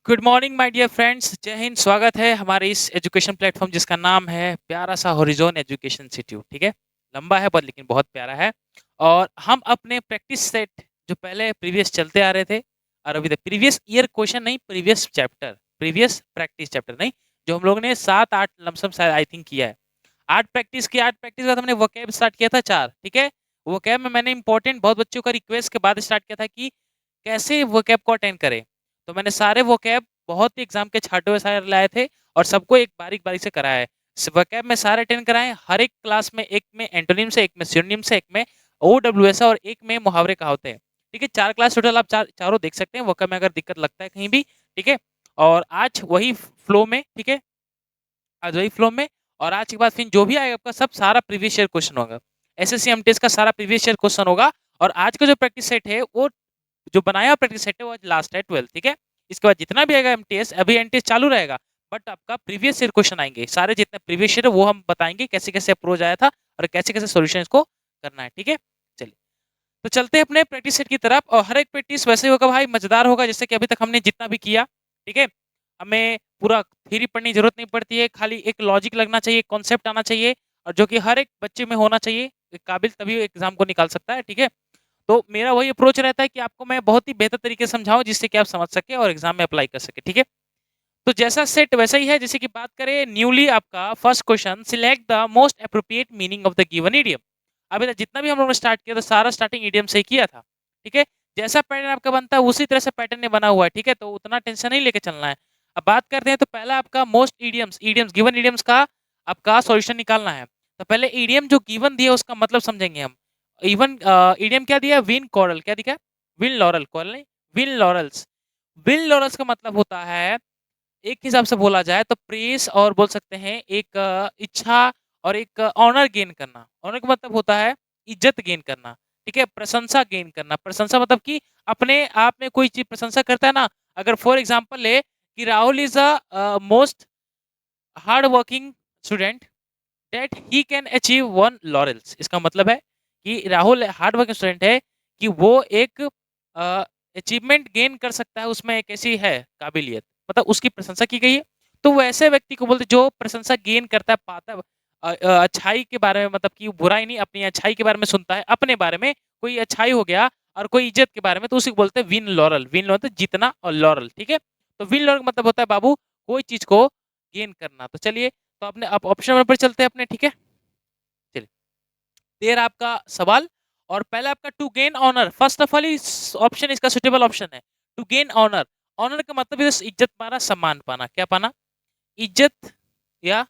Good morning my dear friends, जय हिंद। स्वागत है हमारे इस एजुकेशन प्लेटफॉर्म जिसका नाम है प्यारा सा हॉरिजॉन एजुकेशन इंस्टीट्यूट। ठीक है, लंबा है पर लेकिन बहुत प्यारा है। और हम अपने प्रैक्टिस सेट जो पहले प्रीवियस चलते आ रहे थे, और अभी तक प्रीवियस ईयर क्वेश्चन नहीं, previous chapter, previous practice chapter नहीं, जो हम लोग ने 7-8 लमसम शायद आई थिंक किया है। 8 प्रैक्टिस के बाद हमने वोकैब स्टार्ट किया था 4। ठीक है, वोकैब में मैंने इंपॉर्टेंट बहुत बच्चों का रिक्वेस्ट के बाद स्टार्ट किया था कि कैसे वोकैब को अटेंड करें। तो मैंने सारे वोकैब बहुत ही एग्जाम के छांटे हुए सारे लाए थे और सबको एक बारीक बारीक से कराया है। वोकैब में सारे अटेंड कराए, हर एक क्लास में, एक में एंटोनिम से, एक में सिनोनिम से, एक में OWS और एक में मुहावरे कहावते हैं। ठीक है, 4 क्लास टोटल, आप चारों देख सकते हैं। वोकैब में अगर दिक्कत लगता है कहीं भी, ठीक है। और आज वही फ्लो में, ठीक है, आज वही फ्लो में। और आज के बाद फिर जो भी आएगा आपका सब सारा प्रीवियस ईयर क्वेश्चन होगा। SSC MTS का सारा प्रीवियस ईयर क्वेश्चन होगा। और आज का जो प्रैक्टिस सेट है, वो जो बनाया प्रैक्टिस सेट है, वो आज लास्ट है 12। ठीक है, इसके बाद जितना भी आएगा MTS, अभी MTS चालू रहेगा, बट आपका प्रीवियस ईयर क्वेश्चन आएंगे सारे, जितने प्रीवियस ईयर है वो हम बताएंगे कैसे कैसे अप्रोच आया था और कैसे कैसे सोल्यूशन इसको करना है। ठीक है, चलिए तो चलते हैं अपने प्रैक्टिस सेट की तरफ। और हर एक प्रैक्टिस वैसे ही होगा भाई, मजेदार होगा, जैसे कि अभी तक हमने जितना भी किया। ठीक है, हमें पूरा थ्योरी पढ़ने की जरूरत नहीं पड़ती है, खाली एक लॉजिक लगना चाहिए, कॉन्सेप्ट आना चाहिए, और जो कि हर एक बच्चे में होना चाहिए, एक काबिल तभी एग्जाम को निकाल सकता है। ठीक है, तो मेरा वही अप्रोच रहता है कि आपको मैं बहुत ही बेहतर तरीके से समझाऊं, जिससे कि आप समझ सके और एग्जाम में अप्लाई कर सके। ठीक है, तो जैसा सेट वैसा ही है। जैसे कि बात करें न्यूली, आपका first question, select the most appropriate meaning of the given idiom. अभी तक जितना भी हम लोगों ने स्टार्ट किया था, सारा स्टार्टिंग इडियम से ही किया था। ठीक है, जैसा पैटर्न आपका बनता है उसी तरह से पैटर्न ने बना हुआ है। ठीक है, तो उतना टेंशन नहीं लेके चलना है। अब बात करते हैं, तो पहला आपका most idioms, idioms given idioms का आपका सॉल्यूशन निकालना है। तो पहले इडियम जो गिवन दिया उसका मतलब समझेंगे हम। इवन इडियम क्या दिया, विन कॉरल, क्या दिखा, विन लॉरल, कॉरल नहीं, विन लॉरल्स। विन लॉरल्स का मतलब होता है, एक हिसाब से बोला जाए तो प्रेस, और बोल सकते हैं एक इच्छा, और एक ऑनर गेन करना। ऑनर का मतलब होता है इज्जत गेन करना। ठीक है, प्रशंसा गेन करना। प्रशंसा मतलब कि अपने आप में कोई चीज प्रशंसा करता है ना। अगर फॉर एग्जांपल ले कि Rahul is a most hard working student that he can achieve 1 laurels. इसका मतलब है कि राहुल हार्ड वर्किंग स्टूडेंट है, कि वो एक अचीवमेंट गेन कर सकता है, उसमें एक ऐसी है काबिलियत, मतलब उसकी प्रशंसा की गई है। तो वैसे व्यक्ति को बोलते जो प्रशंसा गेन करता है, पाता है अच्छाई के बारे में, मतलब कि बुराई नहीं, अपनी अच्छाई के बारे में सुनता है, अपने बारे में कोई अच्छाई हो गया और कोई इज्जत के बारे में, तो उसी को बोलते हैं विन लॉरल। विन लॉरल जीतना, और लॉरल, ठीक है। तो विन लॉरल का मतलब होता है बाबू कोई चीज को गेन करना। तो चलिए, तो अपने आप ऑप्शन नंबर पर चलते हैं अपने। ठीक है, चलिए, 13 आपका सवाल। और पहला आपका to gain honour, first of all option इसका सुटेबल ऑप्शन है टू गेन ऑनर। ऑनर का मतलब इज्जत पाना, सम्मान पाना। क्या पाना, इज्जत या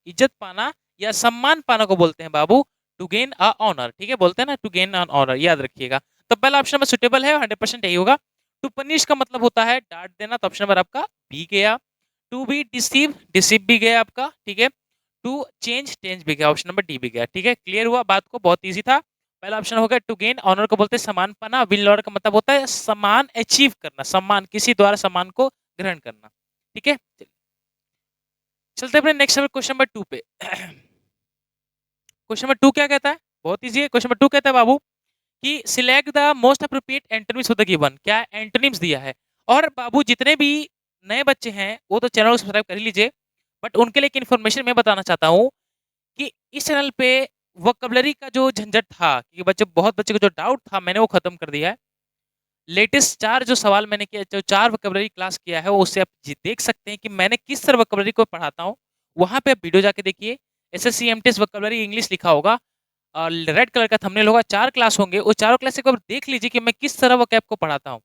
इज्जत पाना या सम्मान पाना को बोलते हैं बाबू टू गेन अ ऑनर। ठीक है, बोलते हैं ना टू गेन अन ऑनर, याद रखिएगा। तो पहला ऑप्शन में सुटेबल है, 100% यही होगा। टू पनिश का मतलब होता है डांट देना, तो ऑप्शन नंबर आपका बी गया। टू बी डिसीव, डिसीव भी गया आपका। ठीक है, टू चेंज, चेंज भी गया, ऑप्शन नंबर डी भी गया। ठीक है, क्लियर हुआ बात को, बहुत इजी था। पहला ऑप्शन हो गया टू गेन ऑनर को बोलते हैं सम्मान पाना। विन लॉर्ड का मतलब होता है सम्मान अचीव करना, सम्मान, किसी द्वारा सम्मान को ग्रहण करना। ठीक है, चलते अपने नेक्स्ट क्वेश्चन नंबर 2 पे। क्वेश्चन नंबर 2 क्या कहता है, बहुत इजी है। क्वेश्चन नंबर 2 कहता है बाबू कि select the most appropriate antonyms for the given. क्या एंटोनिम्स दिया है। और बाबू जितने भी नए बच्चे हैं वो तो चैनल को सब्सक्राइब कर ही लीजिए, बट उनके लिए एक इन्फॉर्मेशन मैं बताना चाहता हूँ कि इस चैनल पे वोकैबुलरी का जो झंझट था, कि बच्चे, बहुत बच्चे को जो डाउट था, मैंने वो खत्म कर दिया है। लेटेस्ट 4 जो सवाल मैंने किया, जो 4 वोकैबुलरी क्लास किया है, वो उससे आप देख सकते हैं कि मैंने किस तरह वोकैबुलरी को पढ़ाता हूँ। वहां पे आप वीडियो जाके देखिए, SSC MTS वोकैबुलरी इंग्लिश लिखा होगा, रेड कलर का थंबनेल होगा, 4 क्लास होंगे, वो चारों क्लास एक बार देख लीजिए कि मैं किस तरह वोकैब को पढ़ाता हूँ।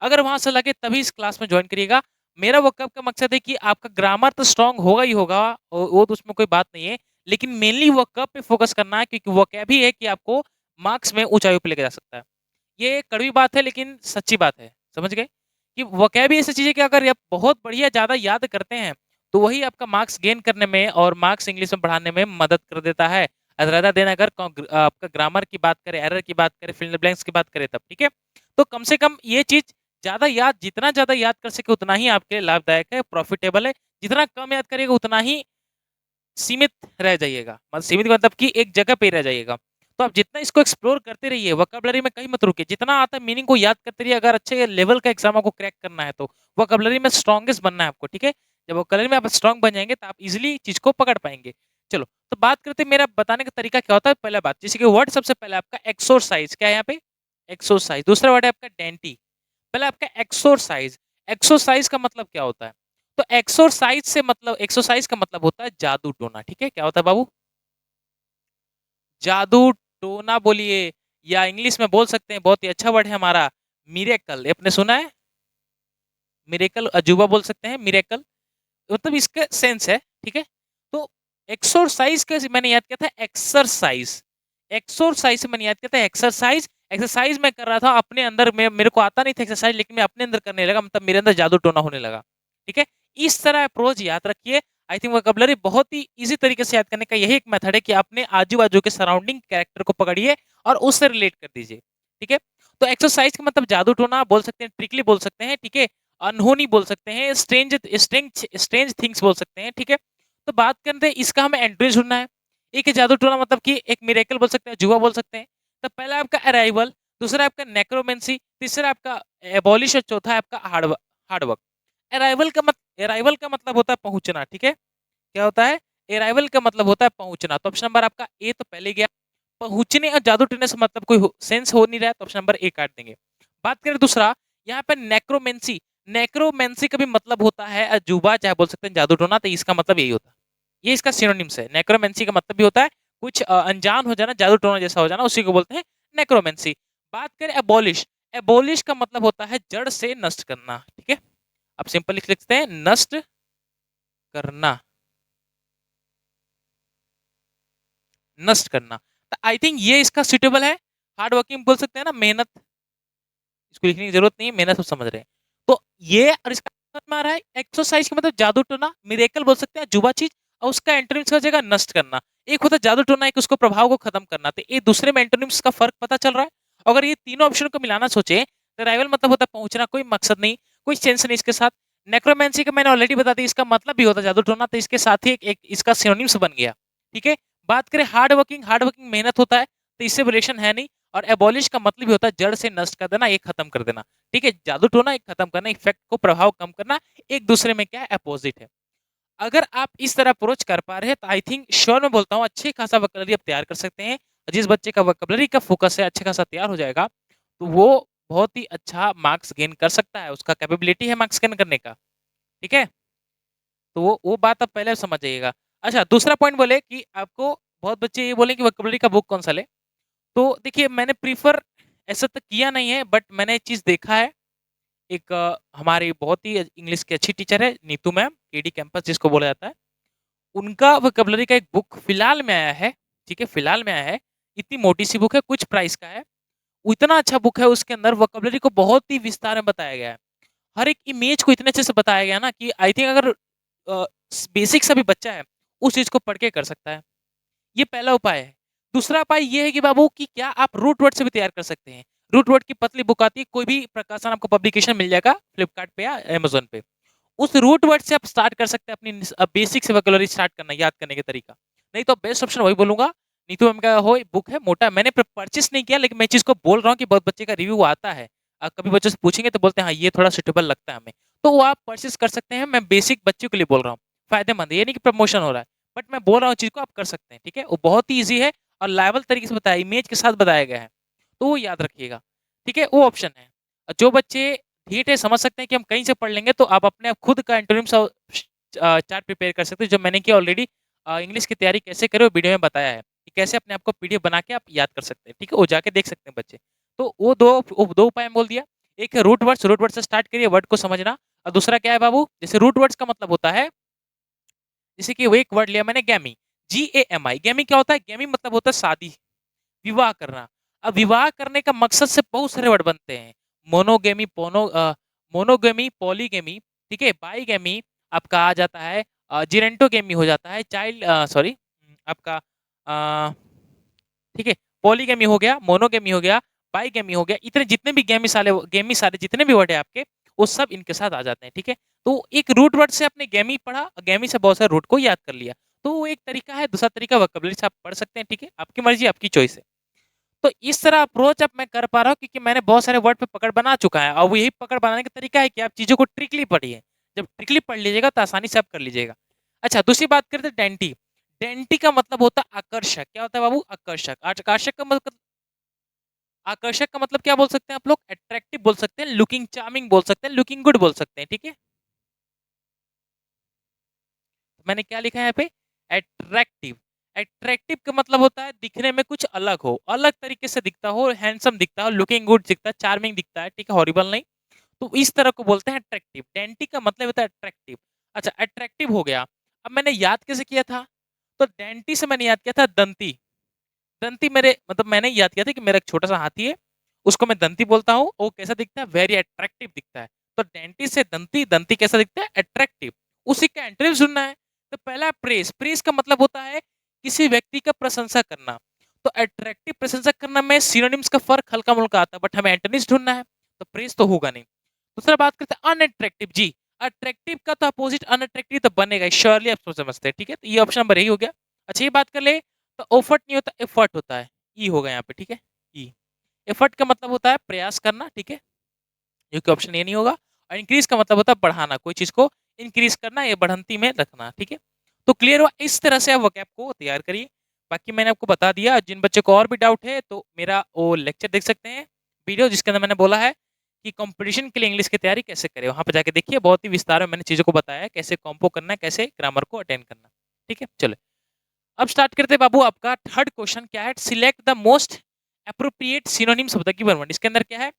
अगर वहां से लगे तभी इस क्लास में ज्वाइन करिएगा। मेरा वोकैब का मकसद है कि आपका ग्रामर तो स्ट्रांग होगा ही होगा, वो तो उसमें कोई बात नहीं है, लेकिन मेनली वोकैब पे फोकस करना है, क्योंकि वोकैब ही है कि आपको मार्क्स में ऊंचाई पे लेके जा सकता है। ये कड़वी बात है लेकिन सच्ची बात है, समझ गए, कि वोकैब ही ऐसी चीज है कि अगर आप बहुत बढ़िया ज्यादा याद करते हैं, तो वही आपका मार्क्स गेन करने में और मार्क्स इंग्लिश में बढ़ाने में मदद कर देता है। अदर देन अगर आपका ग्रामर की बात करें, एरर की बात करें, फिल इन द ब्लैंक्स की बात करें तब। ठीक है, तो कम से कम ये चीज ज्यादा याद, जितना ज्यादा याद कर सके उतना ही आपके लिए लाभदायक है, प्रॉफिटेबल है। जितना कम याद करिएगा उतना ही सीमित रह जाइएगा, मतलब सीमित मतलब कि एक जगह पे रह जाइएगा। तो आप जितना इसको एक्सप्लोर करते रहिए, वोकैब्युलरी में कहीं मत रुकिए, जितना आता है मीनिंग को याद करते रहिए। अगर अच्छे लेवल का एग्जाम आपको क्रैक करना है तो वोकैब्युलरी में स्ट्रॉन्गेस्ट बनना है आपको, ठीक है। जब वोकैब्युलरी में आप स्ट्रॉन्ग बन जाएंगे तो आप इजीली चीज को पकड़ पाएंगे। चलो, तो बात करते हैं मेरा बताने का तरीका क्या होता है। पहला बात, जैसे कि वर्ड सबसे पहले आपका एक्सरसाइज, क्या है यहाँ पे, एक्सरसाइज। दूसरा वर्ड है आपका डेंटी। पहले आपका एक्सरसाइज। एक्सरसाइज का मतलब क्या होता है? तो एक्सरसाइज से मतलब, एक्सरसाइज का मतलब होता है जादू टोना, ठीक है। क्या होता है बाबू? जादू टोना बोलिए, या इंग्लिश में बोल सकते हैं, बहुत ही अच्छा वर्ड है हमारा, मिरेकल। आपने सुना है मिरेकल? अजूबा बोल सकते हैं, मिरेकल मतलब इसका सेंस है, ठीक है। तो एक्सरसाइज कैसे मैंने याद किया था, एक्सरसाइज। एक्सरसाइज से मैंने याद किया था एक्सरसाइज। एक्सरसाइज मैं कर रहा था अपने अंदर में, मेरे को आता नहीं था एक्सरसाइज, लेकिन मैं अपने अंदर करने लगा, मतलब मेरे अंदर जादू टोना होने लगा, ठीक है। इस तरह अप्रोच याद रखिए। आई थिंक वोकैब्युलरी बहुत ही इजी तरीके से याद करने का यही एक मेथड है कि अपने आजू बाजू के सराउंडिंग कैरेक्टर को पकड़िए और उससे रिलेट कर दीजिए, ठीक है। तो एक्सरसाइज का मतलब जादू टोना बोल सकते हैं, ट्रिकली बोल सकते हैं, ठीक है। अनहोनी बोल सकते हैं, स्ट्रेंज स्ट्रेंज स्ट्रेंज थिंग्स बोल सकते हैं, ठीक है। तो बात करते हैं इसका, हमें एंट्री ढूंढना है। एक है जादू टोना मतलब कि एक मिरेकल बोल सकते हैं, जुआ बोल सकते हैं। तो पहला आपका अराइवल, दूसरा आपका नेक्रोमेंसी, तीसरा आपका एबॉलिश और चौथा है आपका हार्डवर्क। अराइवल का मतलब होता है पहुंचना, ठीक है। क्या होता है? अराइवल का मतलब होता है पहुंचना। तो ऑप्शन नंबर आपका ए तो पहले गया। पहुंचने और जादू टोने से मतलब कोई सेंस हो नहीं रहा है, तो ऑप्शन नंबर ए काट देंगे। बात करें दूसरा, यहाँ पे नेक्रोमेंसी। नेक्रोमेंसी का भी मतलब होता है अजूबा, चाहे बोल सकते हैं जादू टोना, तो इसका मतलब यही होता है। ये इसका सिनोनिम्स है। नेक्रोमेंसी का मतलब भी होता है कुछ अनजान हो जाना, जादू टोना जैसा हो जाना, उसी को बोलते हैं नेक्रोमेंसी। बात करें एबॉलिश। एबॉलिश का मतलब होता है जड़ से नष्ट करना, ठीक है। आप सिंपल लिख सकते हैं नष्ट करना, नष्ट करना। तो आई थिंक ये इसका सुटेबल है। हार्ड वर्किंग बोल सकते हैं ना, मेहनत, इसको लिखने की जरूरत नहीं है, मेहनत सब समझ रहे हैं। तो ये और इसका समझ में आ रहा है। एक्सरसाइज का मतलब जादू टोना, मिरेकल बोल सकते हैं जुबा चीज, और उसका एंटोनिम्स का जगह नष्ट करना। एक होता है जादू टोना, एक उसको प्रभाव को खत्म करना। तो ये दूसरे में एंटोनिम्स का फर्क पता चल रहा है। अगर ये तीनों ऑप्शन को मिलाना सोचे तो राइवल मतलब होता है पहुंचना, कोई मकसद नहीं, कोई सेंस नहीं इसके साथ। नेक्रोमेंसी का मैंने ऑलरेडी बता दिया, इसका मतलब भी होता है जादू टोना, तो इसके साथ ही एक इसका सिनोनिम्स बन गया, ठीक है। बात करें हार्ड वर्किंग, हार्ड वर्किंग मेहनत होता है, तो इससे रिलेशन है नहीं। और एबॉलिश का मतलब भी होता है जड़ से नष्ट कर देना, एक खत्म कर देना, ठीक है। जादू टोना एक खत्म करना, इफेक्ट को, प्रभाव कम करना, एक दूसरे में क्या है, अपोजिट है। अगर आप इस तरह अप्रोच कर पा रहे हैं तो आई थिंक श्योर मैं बोलता हूँ अच्छे खासा वोकैब्युलरी आप तैयार कर सकते हैं। जिस बच्चे का वोकैब्युलरी का फोकस है अच्छे खासा तैयार हो जाएगा, तो वो बहुत ही अच्छा मार्क्स गेन कर सकता है, उसका कैपेबिलिटी है मार्क्स गेन करने का, ठीक है। तो वो बात आप पहले समझ जाइएगा। अच्छा, दूसरा पॉइंट बोले कि आपको, बहुत बच्चे ये बोले कि वोकैब्युलरी का बुक कौन सा ले। तो देखिए, मैंने प्रीफर ऐसा तो किया नहीं है, बट मैंने एक चीज देखा है। एक हमारी बहुत ही इंग्लिश की अच्छी टीचर है, नीतू मैम, केडी कैंपस जिसको बोला जाता है। उनका वोकैब्युलरी का एक बुक फिलहाल में आया है, ठीक है, फिलहाल में आया है। इतनी मोटी सी बुक है, कुछ प्राइस का है। इतना अच्छा बुक है, उसके अंदर वोकैब्युलरी को बहुत ही विस्तार में बताया गया है। हर एक इमेज को इतने अच्छे से बताया गया ना कि आई थिंक अगर बेसिक सा भी बच्चा है उस चीज को पढ़ के कर सकता है। ये पहला उपाय है। दूसरा उपाय ये है कि बाबू कि क्या आप रूट वर्ड से भी तैयार कर सकते हैं। रूट वर्ड की पतली बुक आती है, कोई भी प्रकाशन आपको पब्लिकेशन मिल जाएगा फ्लिपकार्ट पे या अमेजोन पे। उस रूट वर्ड से आप स्टार्ट कर सकते हैं अपनी बेसिक से वोकैब्युलरी स्टार्ट करना, याद करने का तरीका। नहीं तो बेस्ट ऑप्शन वही बोलूंगा, नीतू मैम का हो बुक है, मोटा, मैंने परचेस नहीं किया, लेकिन मैं चीज को बोल रहा हूँ कि बहुत बच्चे का रिव्यू आता है। कभी बच्चों से पूछेंगे तो बोलते हैं हाँ ये थोड़ा सुटेबल लगता है हमें, तो वो आप परचेस कर सकते हैं। मैं बेसिक बच्चों के लिए बोल रहा हूँ, फायदेमंद है, ये नहीं कि प्रमोशन हो रहा है, बट मैं बोल रहा हूँ चीज को आप कर सकते हैं, ठीक है। वो बहुत ही ईजी है और लाइवल तरीके से बताया, इमेज के साथ बताया गया है, तो वो याद रखिएगा, ठीक है। वो ऑप्शन है। जो बच्चे ठीक है समझ सकते हैं कि हम कहीं से पढ़ लेंगे, तो आप अपने आप खुद का एंटोनिम्स चार्ट प्रिपेयर कर सकते हैं, जो मैंने किया ऑलरेडी। इंग्लिश की तैयारी कैसे करें वो वीडियो में बताया है कि कैसे अपने आप को पीडीएफ बना के आप याद कर सकते हैं, ठीक है। वो जाके देख सकते हैं बच्चे। तो वो दो उपाय मैं बोल दिया। एक है रूट वर्ड्स, रूट वर्ड से स्टार्ट करिए वर्ड को समझना। और दूसरा क्या है बाबू, जैसे रूट वर्ड्स का मतलब होता है, जैसे कि वो एक वर्ड लिया मैंने, गैमी, GAMI। गैमी क्या होता है? गैमी मतलब होता है शादी, विवाह करना। अब विवाह करने का मकसद से बहुत सारे वर्ड बनते हैं। मोनोगेमी, मोनोगेमी, पॉलीगेमी, ठीक है, बाईगेमी आपका आ जाता है, जिरेंटोगेमी हो जाता है, चाइल्ड सॉरी आपका ठीक है, पॉलीगेमी हो गया, मोनोगेमी हो गया, बाईगेमी हो गया। इतने जितने भी गेमी सारे जितने भी वर्ड है आपके, वो सब इनके साथ आ जाते हैं, ठीक है। तो एक रूट वर्ड से आपने गैमी पढ़ा, गैमी से बहुत सारे रूट को याद कर लिया। तो वो एक तरीका है। दूसरा तरीका वोकैब्युलरी से आप पढ़ सकते हैं, ठीक है, आपकी मर्जी, आपकी चॉइस है। तो इस तरह अप्रोच अब मैं कर पा रहा हूँ क्योंकि मैंने बहुत सारे वर्ड पे पकड़ बना चुका है और वो यही पकड़ बनाने का तरीका है कि आप चीज़ों को ट्रिकली पढ़िए। जब ट्रिकली पढ़ लीजिएगा तो आसानी से आप कर लीजिएगा। अच्छा, दूसरी बात करते हैं डेंटी। डेंटी का मतलब होता है आकर्षक। क्या होता है बाबू? आकर्षक। आकर्षक का मतलब क्या बोल सकते हैं आप लोग? अट्रैक्टिव बोल सकते हैं, लुकिंग चार्मिंग बोल सकते हैं, लुकिंग गुड बोल सकते हैं, ठीक है? मैंने क्या लिखा है यहाँ पे? अट्रैक्टिव। अट्रैक्टिव का मतलब होता है दिखने में कुछ अलग हो, अलग तरीके से दिखता हो, हैंडसम दिखता हो, लुकिंग गुड दिखता है, चार्मिंग दिखता है, ठीक है, हॉरिबल नहीं। तो इस तरह को बोलते हैं अट्रैक्टिव। डेंटी का मतलब होता है अट्रैक्टिव। अच्छा, अट्रैक्टिव हो गया। अब मैंने याद कैसे किया था? तो डेंटी से मैंने याद किया था दंती। दंती मेरे मतलब मैंने याद किया था कि मेरा एक छोटा सा हाथी है, उसको मैं दंती बोलता हूँ, वो कैसा दिखता है? वेरी अट्रैक्टिव दिखता है। तो डेंटी से दंती, दंती कैसा दिखता है? अट्रैक्टिव। उसी का एंटोनिम सुनना है। तो पहला प्रेस। प्रेस का मतलब होता है किसी व्यक्ति का प्रशंसा करना। तो अट्रैक्टिव प्रशंसा करना में सिनोनिम्स का फर्क हल्का मुल्का आता है, बट हमें एंटोनिम्स ढूंढना है, तो प्रेस तो होगा नहीं। दूसरा बात करते हैं अनअट्रैक्टिव। जी, अट्रैक्टिव का तो अपोजिट अनअट्रैक्टिव तो बनेगा, श्योरली आप सोच समझते हैं, ठीक है? तो ये ऑप्शन नंबर यही हो गया। अच्छा, ये बात कर ले तो एफर्ट नहीं होता, एफर्ट होता है। ई होगा यहाँ पे, ठीक है? ई। एफर्ट का मतलब होता है प्रयास करना, ठीक है? जो कि ऑप्शन ए नहीं होगा। और इंक्रीज का मतलब होता है बढ़ाना, कोई चीज को इंक्रीज करना या बढ़ंती में रखना, ठीक है? तो क्लियर हुआ? इस तरह से आप वोकैब को तैयार करिए। बाकी मैंने आपको बता दिया। जिन बच्चों को और भी डाउट है तो मेरा वो लेक्चर देख सकते हैं, वीडियो जिसके अंदर मैंने बोला है कि कंपटीशन के लिए इंग्लिश की तैयारी कैसे करें। वहां पर जाके देखिए, बहुत ही विस्तार में मैंने चीजों को बताया है, कैसे कॉम्पो करना है, कैसे ग्रामर को अटेंड करना। ठीक है, चलो अब स्टार्ट करते हैं बाबू। आपका थर्ड क्वेश्चन क्या है? Select the most appropriate synonyms of the given word. इसके अंदर क्या है?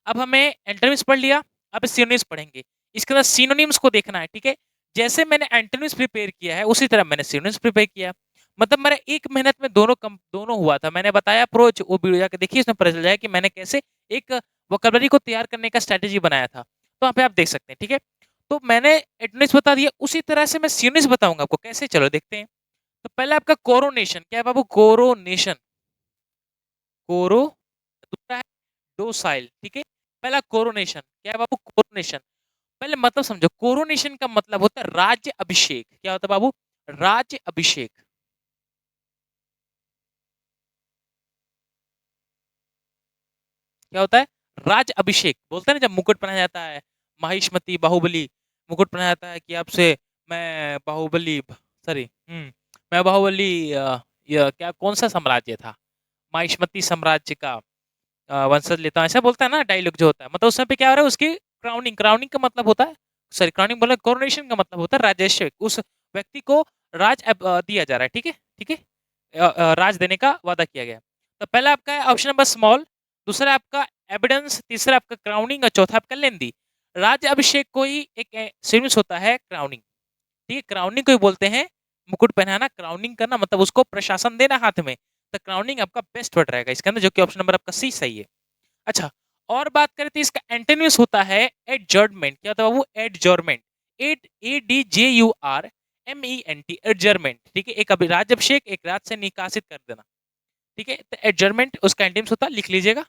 अब हमें एंटोनिम्स पढ़ लिया, अब सिनोनिम्स पढ़ेंगे। इसके अंदर सिनोनिम्स को देखना है, ठीक है? जैसे मैंने एंटोनिम्स प्रिपेयर किया है उसी तरह मैंने सिनोनिम्स प्रिपेयर किया। मतलब मेरा एक मेहनत में दोनों हुआ था। मैंने बताया अप्रोच, वो वीडियो जाकर देखिए, इसमें पता चल जाएगा कि मैंने कैसे एक वोकैबुलरी को तैयार करने का स्ट्रेटेजी बनाया था। तो वहाँ पे आप देख सकते हैं, ठीक है? तो मैंने एंटोनिम्स बता दिया, उसी तरह से मैं सिनोनिम्स बताऊंगा आपको कैसे। चलो देखते हैं। तो पहला आपका कोरोनेशन। क्या है बाबू? कोरोनेशन। कोरो। दूसरा है डोसाइल, ठीक है? पहला कोरोनेशन। क्या है बाबू? कोरोनेशन। पहले मतलब समझो, कोरोनेशन का मतलब होता है राज्य अभिषेक। क्या होता है बाबू? राज्य अभिषेक। क्या होता है? राज अभिषेक बोलते हैं ना, जब मुकुट पहनाया जाता है, महिष्मती बाहुबली मुकुट पहनाया जाता है कि आपसे मैं बाहुबली, सॉरी, मैं बाहुबली, यह क्या कौन सा साम्राज्य था? महिष्मती साम्राज्य का वंशज लेता हूँ, ऐसा बोलता है ना डायलॉग जो होता है। मतलब उस समय पे क्या हो रहा है? उसकी क्राउनिंग। क्राउनिंग का मतलब होता है, सॉरी, क्राउनिंग बोला, कोरोनेशन का मतलब होता है राजस्व। उस व्यक्ति को राज दिया जा रहा है, ठीक है? ठीक है, राज देने का वादा किया गया। तो पहला आपका है ऑप्शन नंबर स्मॉल, दूसरा आपका एविडेंस, तीसरा आपका क्राउनिंग और चौथा आपका लेंदी। राज्य अभिषेक को ही एक सिम्स होता है क्राउनिंग, ठीक है? क्राउनिंग को ही बोलते हैं मुकुट पहनाना, क्राउनिंग करना मतलब उसको प्रशासन देना हाथ में। तो क्राउनिंग आपका बेस्ट वर्ड रहेगा इसके अंदर, जो कि ऑप्शन नंबर आपका सी सही है। अच्छा, और बात करें तो इसका एंटोनिम्स होता है एडजर्नमेंट। क्या होता है बाबू? एडजर्नमेंट। ADJURMENT, एडजर्नमेंट, ठीक है? एक राज्यभिषेक, एक राज से निकासित कर देना, ठीक है? तो एडजर्नमेंट उसका एंटोनिम्स होता है, लिख लीजिएगा।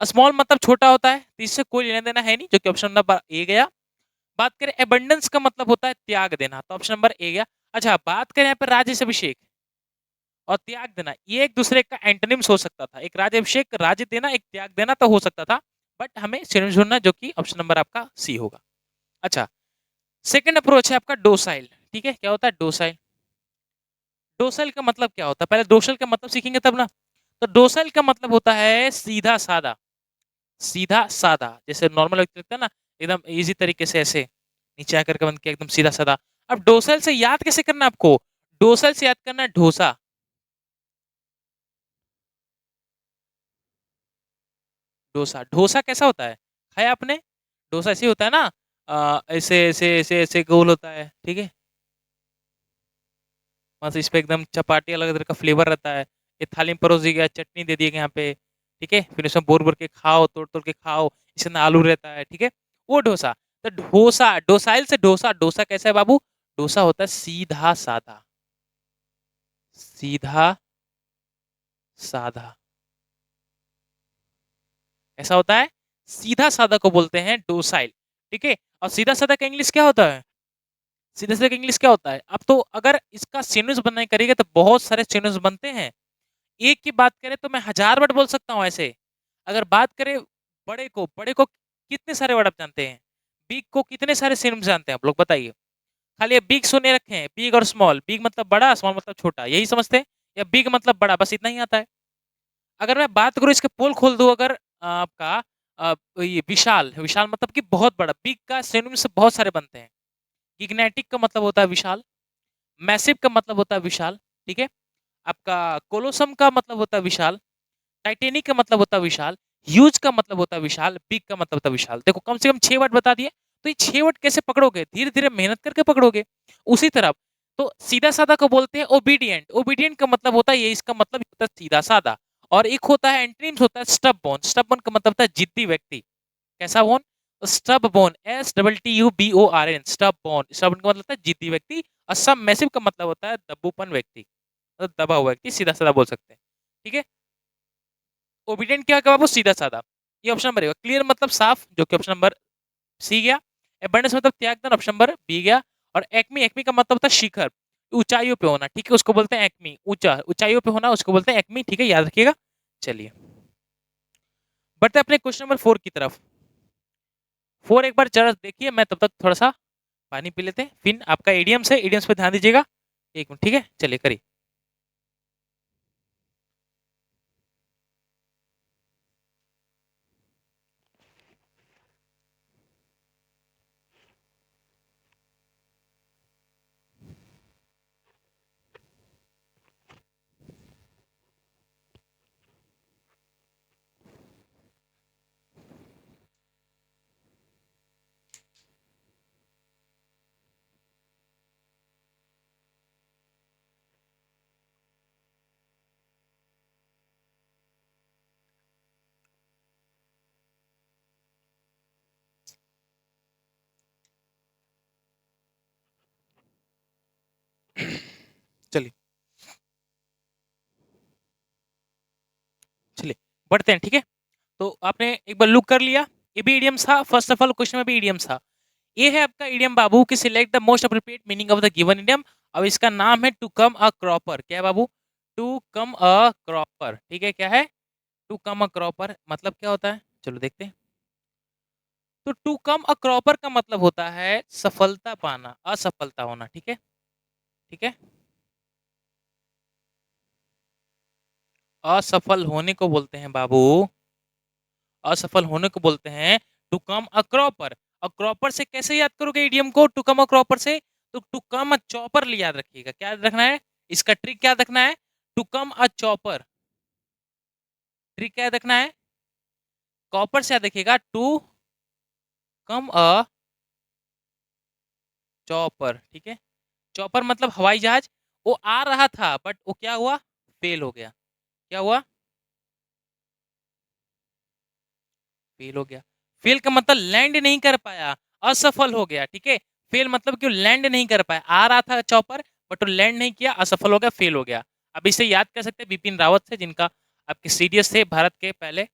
स्मॉल मतलब छोटा होता है, तो इससे कोई लेना देना है नहीं, जो कि ऑप्शन नंबर ए गया। बात करें एबंडेंस का मतलब होता है त्याग देना, तो ऑप्शन नंबर ए गया। अच्छा, बात करें यहाँ पे राज्यभिषेक और त्याग देना, ये एक दूसरे का एंटोनिम्स हो सकता था। एक राज्यभिषेक, राज्य देना, एक त्याग देना तो हो सकता था, बट हमें सिनोनिम्स ढूंढना, जो कि ऑप्शन नंबर आपका सी होगा। अच्छा, सेकंड अप्रोच है आपका डोसाइल, ठीक है? क्या होता है डोसाइल? डोसाइल का मतलब क्या होता है? पहले डोसाइल का मतलब सीखेंगे तब ना। तो डोसाइल का मतलब होता है सीधा साधा। सीधा साधा, जैसे नॉर्मल व्यक्ति लगता है ना, एकदम इजी तरीके से ऐसे नीचे आकर के बंद किया, एकदम सीधा साधा। अब डोसाइल से याद कैसे करना आपको? डोसाइल से याद करना है डोसा। डोसा, डोसा कैसा होता है? खाया आपने? डोसा ऐसे ही होता है ना, ऐसे ऐसे ऐसे ऐसे गोल होता है, ठीक है? बस इस पे एकदम चपाटी अलग तरह का फ्लेवर रहता है। ये थाली में परोस दी गया, चटनी दे दी गई यहाँ पे, ठीक है? फिर उसमें बोर बोर के खाओ, तोड़ तोड़ के खाओ, इसके अंदर आलू रहता है, ठीक है? वो डोसा। तो डोसा, डोसाइल से डोसा। डोसा कैसा है बाबू? डोसा होता है सीधा साधा। सीधा साधा ऐसा होता है। सीधा साधा को बोलते हैं डोसाइल, ठीक है? और सीधा साधा का इंग्लिश क्या होता है? सीधा साधा का इंग्लिश क्या होता है? अब तो अगर इसका सिनोनिम्स बनना करेगा तो बहुत सारे सिनोनिम्स बनते हैं। एक की बात करें तो मैं 1000 वर्ड बोल सकता हूँ ऐसे। अगर बात करें बड़े को कितने सारे वर्ड आप जानते हैं? बिग को कितने सारे सिनोनिम्स जानते हैं आप लोग बताइए? खाली ये बिग सुने रखे हैं, बिग और स्मॉल, बिग मतलब बड़ा, स्मॉल मतलब छोटा, यही समझते हैं? या बिग मतलब बड़ा, बस इतना ही आता है? अगर मैं बात करूँ इसके पोल खोल दूँ अगर आपका ये विशाल, विशाल मतलब कि बहुत बड़ा, बिग का सिनोनिम्स बहुत सारे बनते हैं। गिगनेटिक का मतलब होता है विशाल, मैसिव का मतलब होता है विशाल, ठीक है? आपका कोलोसम का मतलब होता है विशाल, टाइटेनिक का मतलब होता है विशाल, ह्यूज का मतलब होता है विशाल, बिग का मतलब होता है विशाल। देखो कम से कम 6 वर्ड बता दिए, तो ये 6 वर्ड कैसे पकड़ोगे? धीरे-धीरे मेहनत करके पकड़ोगे। उसी तरह तो सीधा-साधा को बोलते हैं ओबीडिएंट, ओबीडिएंट का मतलब होता है ये, इसका मतलब होता है सीधा-साधा। और एक होता है एंटोनिम्स होता है स्टबबोर्न, स्टबबोर्न का मतलब होता है जिद्दी व्यक्ति। कैसा बोन? स्टबबोर्न, STTUBORN, स्टबबोर्न, स्टबबोर्न का मतलब होता है जिद्दी व्यक्ति। और सबमिसिव का मतलब होता है दब्बूपन व्यक्ति, मतलब दबा हुआ व्यक्ति, सीधा-साधा बोल सकते हैं। ठीक है? ओबीडिएंट क्या होगा बाबू? सीधा-साधा। ये ऑप्शन नंबर ए होगा। क्लियर मतलब साफ, जो कि ऑप्शन नंबर सी गया। एबंडेंस मतलब त्यागदान, ऑप्शन नंबर बी गया। और एक्मी, एक्मी का मतलब होता है शिखर, ऊंचाइयों पे होना, ठीक है? उसको बोलते हैं एक्मी, ऊंचा, ऊंचाइयों पे होना उसको बोलते हैं एक्मी, ठीक है? याद रखिएगा। चलिए बढ़ते हैं अपने क्वेश्चन नंबर 4 की तरफ। 4 एक बार जरा देखिए, मैं तब तक थोड़ा सा पानी पी लेते हैं। फिर आपका इडियम्स है, इडियम्स पे ध्यान दीजिएगा। 1 मिनट, ठीक है? चलिए करिए। चलिए चलिए बढ़ते हैं, ठीक है? तो आपने एक बार लुक कर लिया, ये भी इडियम्स था। फर्स्ट ऑफ ऑल क्वेश्चन में भी इडियम्स था। ये है आपका इडियम बाबू कि select the most appropriate meaning of the given idiom. अब इसका नाम है टू कम अ क्रॉपर। क्या है बाबू? टू कम अ क्रॉपर, ठीक है? क्या है? टू कम अ क्रॉपर मतलब क्या होता है? चलो देखते हैं। तो टू कम अ क्रॉपर का मतलब होता है सफलता पाना, असफलता होना, ठीक है? ठीक है? असफल होने को बोलते हैं बाबू, असफल होने को बोलते हैं टू कम अ क्रॉपर। और क्रॉपर से कैसे याद करोगे इडियम को? टू कम अ क्रॉपर से तो टू कम अ चॉपर याद रखिएगा। क्या याद रखना है? इसका ट्रिक क्या रखना है? To come a chopper, trick क्या याद रखना है? कॉपर से याद रखिएगा, टू कम अ चॉपर, ठीक है? चॉपर मतलब हवाई जहाज। वो आ रहा था बट वो क्या हुआ? फेल हो गया। क्या हुआ? फेल हो गया। फेल का मतलब लैंड नहीं कर पाया, असफल हो गया, ठीक है? फेल मतलब कि लैंड नहीं कर पाया, आ रहा था चॉपर बट वो लैंड नहीं किया, असफल हो गया, फेल हो गया। अब इसे याद कर सकते हैं बिपिन रावत से, जिनका आपके सीडीएस थे भारत के पहले,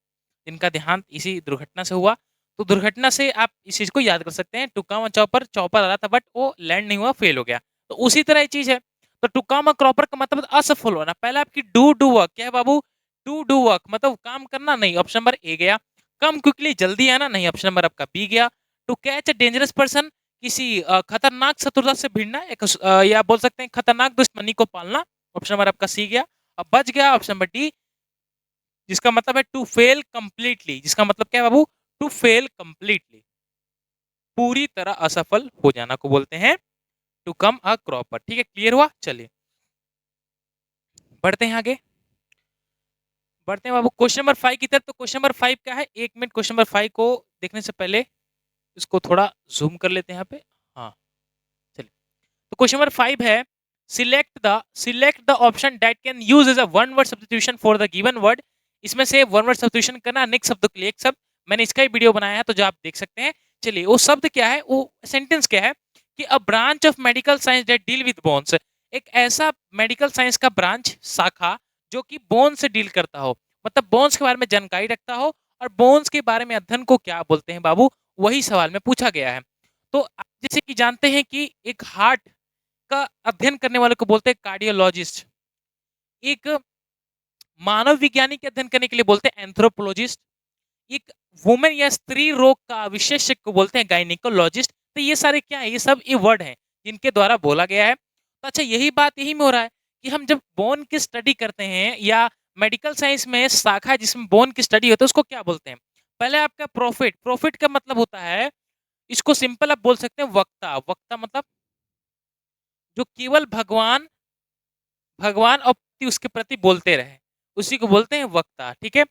जिनका देहांत इसी दुर्घटना से हुआ। तो दुर्घटना से आप इस चीज को याद कर सकते हैं। टुकामा चॉपर, चॉपर आ रहा था बट वो लैंड नहीं हुआ, फेल हो गया। तो उसी तरह ये चीज है। तो टुकामा क्रॉपर का मतलब असफल होना। पहले आपकी डू डू वर्क, क्या है बाबू? टू डू वर्क मतलब काम करना, नहीं, ऑप्शन नंबर ए गया। कम क्विकली, जल्दी आना, नहीं, ऑप्शन नंबर आपका बी गया। To catch a dangerous person, किसी खतरनाक शत्रुता से भिड़ना, या बोल सकते हैं खतरनाक दुश्मनी को पालना, ऑप्शन नंबर आपका सी गया। अब बच गया ऑप्शन नंबर डी, जिसका मतलब है टू फेल कंप्लीटली। जिसका मतलब क्या है बाबू? टू फेल कंप्लीटली, पूरी तरह असफल हो जाना को बोलते हैं टू कम अ क्रॉपर। ठीक है? क्लियर हुआ? चलिए बढ़ते हैं आगे, बढ़ते हैं बाबू क्वेश्चन नंबर 5 की तरफ। तो क्वेश्चन नंबर 5 क्या है? 1 मिनट, क्वेश्चन नंबर 5 को देखने से पहले इसको थोड़ा जूम कर लेते हैं यहाँ पे। हाँ चलिए, तो क्वेश्चन नंबर 5 है, select the option that can use as a one word substitution for the given word. इसमें से वन वर्ड सब्स्टिट्यूशन करना, नेक्स्ट शब्द के लिए एक शब्द। मैंने इसका ही वीडियो बनाया है तो जो आप देख सकते हैं। चलिए वो शब्द क्या है, वो सेंटेंस क्या है कि a branch of medical science that deal with bones. एक ऐसा मेडिकल साइंस का ब्रांच, शाखा, जो कि बोन से डील करता हो, मतलब बोन्स के बारे में जानकारी रखता हो। और बोन्स के बारे में अध्ययन को क्या बोलते हैं बाबू? वही सवाल में पूछा गया है। तो आप जैसे कि जानते हैं कि एक हार्ट का अध्ययन करने वाले को बोलते हैं कार्डियोलॉजिस्ट। एक मानव विज्ञानी के अध्ययन करने के लिए बोलते हैं एंथ्रोपोलॉजिस्ट। एक वुमेन या स्त्री रोग का विशेषज्ञ को बोलते हैं गायनिकोलॉजिस्ट। तो ये सारे क्या है, ये सब ये वर्ड हैं जिनके द्वारा बोला गया है। तो अच्छा, यही बात यही में हो रहा है कि हम जब बोन की स्टडी करते हैं या मेडिकल साइंस में शाखा है जिसमें बोन की स्टडी होती है, उसको क्या बोलते हैं? पहले आपका प्रोफिट, प्रोफिट का मतलब होता है, इसको सिंपल आप बोल सकते हैं वक्ता। वक्ता मतलब जो केवल भगवान भगवान और उसके प्रति बोलते रहे, उसी को बोलते हैं वक्ता। ठीक है।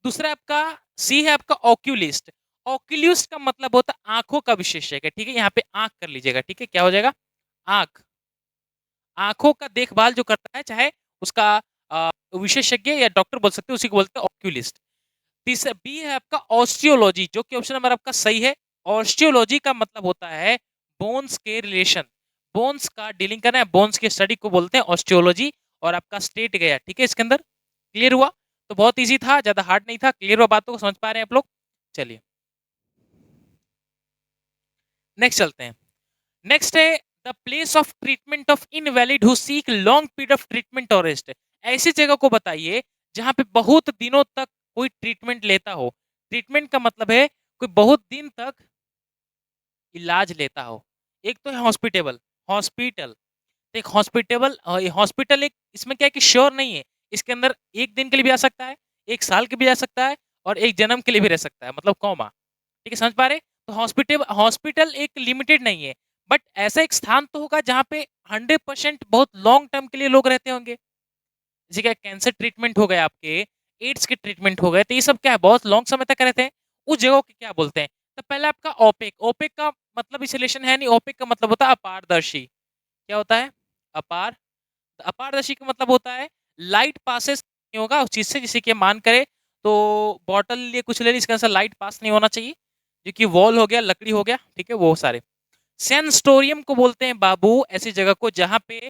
दूसरा आपका सी है आपका ऑक्यूलिस्ट। ऑक्यूलिस्ट का मतलब होता है आंखों का विशेषज्ञ। ठीक है, यहाँ पे आंख कर लीजिएगा। ठीक है, क्या हो जाएगा? आंख। आंखों का देखभाल जो करता है, चाहे उसका विशेषज्ञ या डॉक्टर बोल सकते हैं, उसी को बोलते हैं ऑक्यूलिस्ट। तीसरा बी है आपका ऑस्टियोलॉजी, जो कि ऑप्शन नंबर आपका सही है। ऑस्टियोलॉजी का मतलब होता है बोन्स के रिलेशन, बोन्स का डीलिंग करना है, बोन्स की स्टडी को बोलते हैं ऑस्टियोलॉजी। और आपका स्टेट गया। ठीक है, इसके अंदर क्लियर हुआ? तो बहुत इजी था, ज्यादा हार्ड नहीं था। क्लियर हुआ? बातों को समझ पा रहे हैं आप लोग? चलिए नेक्स्ट चलते हैं। नेक्स्ट है the place of treatment of invalid who seek long period of treatment और रेस्ट। ऐसी जगह को बताइए जहां पे बहुत दिनों तक कोई ट्रीटमेंट लेता हो। ट्रीटमेंट का मतलब है कोई बहुत दिन तक इलाज लेता हो। एक तो है हॉस्पिटेबल, हॉस्पिटल। एक हॉस्पिटेबल, हॉस्पिटल एक इसमें क्या है कि श्योर नहीं है, इसके अंदर एक दिन के लिए भी आ सकता है, एक साल के भी आ सकता है, और एक जन्म के लिए भी रह सकता है, मतलब कॉमा। ठीक है, समझ पा रहे? तो हॉस्पिटल हॉस्पिटल एक लिमिटेड नहीं है, बट ऐसा एक स्थान तो होगा जहाँ पे 100% बहुत लॉन्ग टर्म के लिए लोग रहते होंगे। जैसे क्या कैंसर ट्रीटमेंट हो गए आपके, एड्स के ट्रीटमेंट हो गए, तो ये सब क्या है, बहुत लॉन्ग समय तक रहते हैं। उस जगह को क्या बोलते हैं? तो पहले आपका ओपेक। ओपेक का मतलब इस रिलेशन है नहीं। ओपेक का मतलब होता है अपारदर्शी। क्या होता है? अपार अपारदर्शी का मतलब होता है लाइट पासेस नहीं होगा उस चीज से। जैसे कि मान करे तो बॉटल लिए कुछ ले ली, इसके अंदर लाइट पास नहीं होना चाहिए, जो कि वॉल हो गया, लकड़ी हो गया। ठीक है, वो सारे। सेंस्टोरियम को बोलते हैं बाबू ऐसी जगह को जहां पे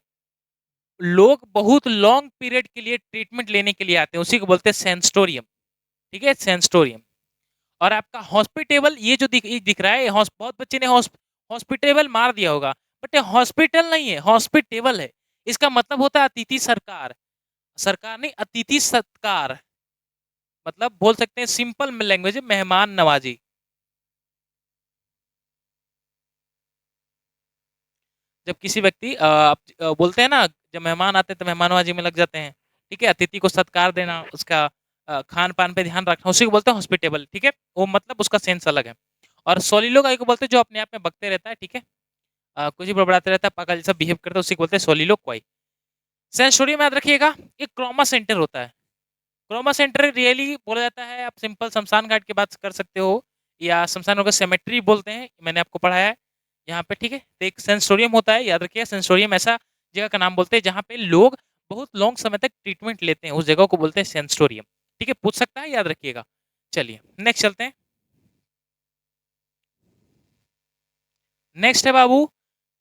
लोग बहुत लॉन्ग पीरियड के लिए ट्रीटमेंट लेने के लिए आते हैं, उसी को बोलते हैं सेंस्टोरियम। ठीक है, सेंस्टोरियम। और आपका हॉस्पिटेबल, ये जो दिख रहा है, बहुत बच्चे ने हॉस्पिटेबल मार दिया होगा, बट ये हॉस्पिटल नहीं है, हॉस्पिटेबल है। इसका मतलब होता है अतिथि सरकार। सरकार नहीं, अतिथि सत्कार। मतलब बोल सकते हैं सिंपल लैंग्वेज है, मेहमान नवाजी। जब किसी व्यक्ति बोलते हैं ना, जब मेहमान आते हैं तो मेहमान नवाजी में लग जाते हैं। ठीक है, अतिथि को सत्कार देना, उसका खान पान पे ध्यान रखना, उसी को बोलते हैं हॉस्पिटेबल। ठीक है, वो मतलब उसका सेंस अलग है। और सोलिलो का को बोलते हैं जो अपने आप में बकते रहता है। ठीक है, कुछ ही बड़बड़ाते रहता है, पागल जैसा बिहेव करता है, उसी को बोलते हैं सोलिलो क्वाई। सेंसोरी में याद रखिएगा, एक ट्रॉमा सेंटर होता है। ट्रॉमा सेंटर रियली बोला जाता है, आप सिंपल शमशान घाट की बात कर सकते हो, या शमशान को सेमेट्री बोलते हैं, मैंने आपको पढ़ाया है यहाँ पे। ठीक है, तो एक सेंसोरियम होता है, याद रखिएगा। सेंसोरियम ऐसा जगह का नाम बोलते हैं जहाँ पे लोग बहुत लॉन्ग समय तक ट्रीटमेंट लेते हैं, उस जगह को बोलते हैं सेंसोरियम। ठीक है, पूछ सकता है, याद रखिएगा। चलिए नेक्स्ट चलते हैं। नेक्स्ट है बाबू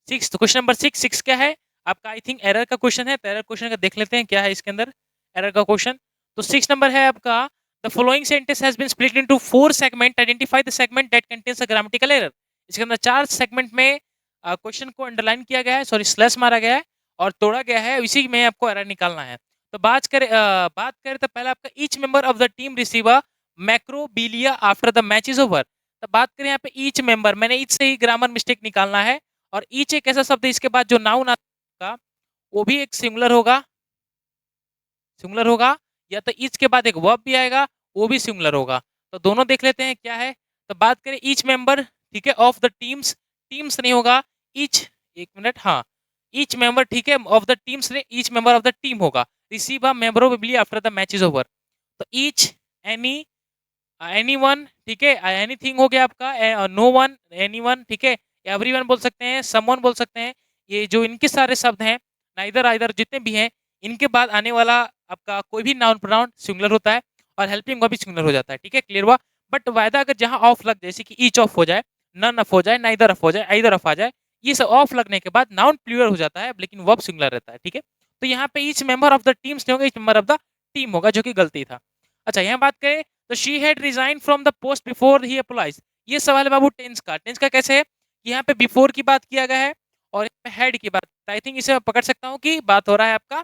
six, question number six. Six क्या है आपका? आई थिंक एरर का क्वेश्चन है, तो एरर क्वेश्चन का देख लेते हैं क्या है इसके अंदर एरर का क्वेश्चन। तो सिक्स नंबर है आपका, the following sentence has been split into 4 segment, identify the segment that contains a grammatical error. इसके अंदर 4 सेगमेंट में क्वेश्चन को अंडरलाइन किया गया है, सॉरी स्लैश मारा गया है और तोड़ा गया है, इसी में आपको एरर निकालना है। तो बात करें तो पहले आपका each member of the team receive a memorabilia after the match is over. तो बात करें यहाँ पे ईच मेंबर, मैंने ईच से ही ग्रामर मिस्टेक निकालना है। और ईच एक ऐसा शब्द है इसके बाद जो नाउन आता वो भी एक सिंगुलर होगा, सिंगुलर होगा, या तो ईच के बाद एक वर्ब भी आएगा, वो भी सिंगुलर होगा। तो दोनों देख लेते हैं क्या है। तो बात करें ईच मेंबर, ठीक है, ऑफ द टीम्स, टीम्स नहीं होगा, ईच, एक मिनट, हाँ, ईच मेंबर, ठीक है, ऑफ द टीम्स ने, each member of the team होगा, receive a memorably after the match is over. तो ईच, एनी, एनीवन, ठीक है, एनीथिंग हो गया आपका, नो वन, एनीवन, ठीक है, एवरीवन बोल सकते हैं, समवन बोल सकते हैं। ये जो इनके सारे शब्द हैं, नाइदर आइदर जितने भी हैं, इनके बाद आने वाला आपका कोई भी नाउन प्रोनाउन सिंगुलर होता है और हेल्पिंग वर्ब भी सिंगुलर हो जाता है। ठीक है, क्लियर हुआ? बट वायदा अगर जहां ऑफ लग, जैसे कि ईच ऑफ हो जाए, नन ऑफ हो जाए, नाइदर ऑफ हो जाए, आइदर ऑफ आ जाए, ये सब ऑफ लगने के बाद नाउन प्लूरल हो जाता है, लेकिन वर्ब सिंगुलर रहता है। ठीक है, तो यहाँ पे each member of the teams नहीं होगा, each member of the team होगा, जो कि गलती था। अच्छा, यहाँ बात करें तो she had resign from the post before he applies. ये सवाल है बाबू टेंस का। टेंस का कैसे है? यहाँ पे बिफोर की बात किया गया है और यहाँ पे हैड की बात। आई थिंक इसे मैं पकड़ सकता हूँ कि बात हो रहा है आपका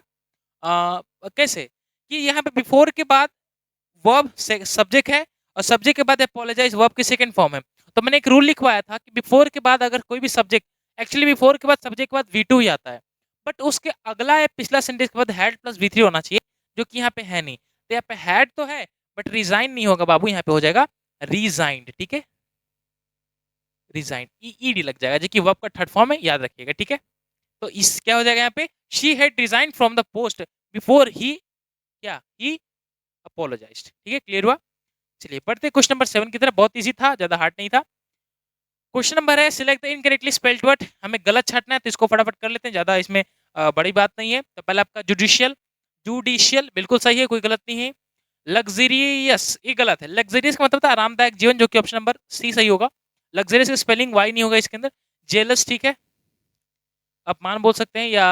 कैसे कि यहाँ पे बिफोर के बाद वर्ब सब्जेक्ट है और सब्जेक्ट के बाद अपोलोजाइज वर्ब की सेकंड फॉर्म है। तो मैंने एक रूल लिखवाया था कि बिफोर के बाद अगर कोई भी सब्जेक्ट, एक्चुअली बिफोर के बाद सब्जेक्ट के बाद V2 ही आता है, बट उसके अगला या पिछला सेंटेंस के बाद हैड प्लस V3 होना चाहिए, जो कि यहाँ पे है नहीं। तो यहाँ पे हैड तो है बट रिजाइन नहीं होगा बाबू, यहाँ पे हो जाएगा रिजाइंड। ठीक है, रिजाइंड ईडी लग जाएगा, जो कि वर्ब का थर्ड फॉर्म है, याद रखिएगा। ठीक है, तो इस क्या हो जाएगा यहाँ पे, she had resign from the post before he क्या ही अपोलोजाइज्ड। ठीक है, क्लियर हुआ। चलिए बढ़ते क्वेश्चन नंबर 7 की तरफ। बहुत इजी था, ज्यादा हार्ड नहीं था। क्वेश्चन नंबर है select the incorrectly spelled word. हमें गलत छाटना है तो इसको फटाफट कर लेते हैं, ज्यादा इसमें बड़ी बात नहीं है। तो पहले आपका जुडिशियल, जुडिशियल बिल्कुल सही है, कोई गलत नहीं है। लग्जरियस ये गलत है, लग्जरियस का मतलब था आरामदायक जीवन, जो कि ऑप्शन नंबर सी सही होगा। लग्जरियस का स्पेलिंग वाई नहीं होगा इसके अंदर। जेलस ठीक है, अपमान बोल सकते हैं या